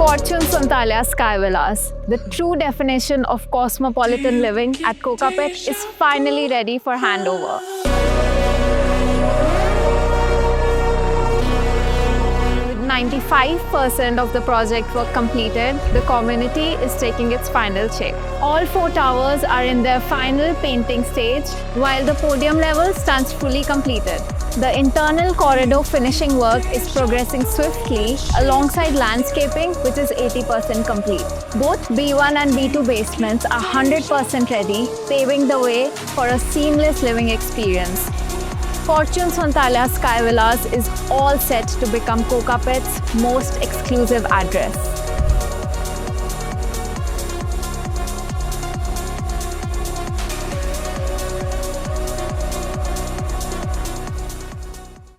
Fortune Sonthalia Sky Villas, the true definition of cosmopolitan living at Kokapet, is finally ready for handover. With 95% of the project work completed, the community is taking its final shape. All 4 towers are in their final painting stage, while the podium level stands fully completed. The internal corridor finishing work is progressing swiftly alongside landscaping, which is 80% complete. Both B1 and B2 basements are 100% ready, paving the way for a seamless living experience. Fortune Sonthalia Sky Villas is all set to become Kokapet's most exclusive address.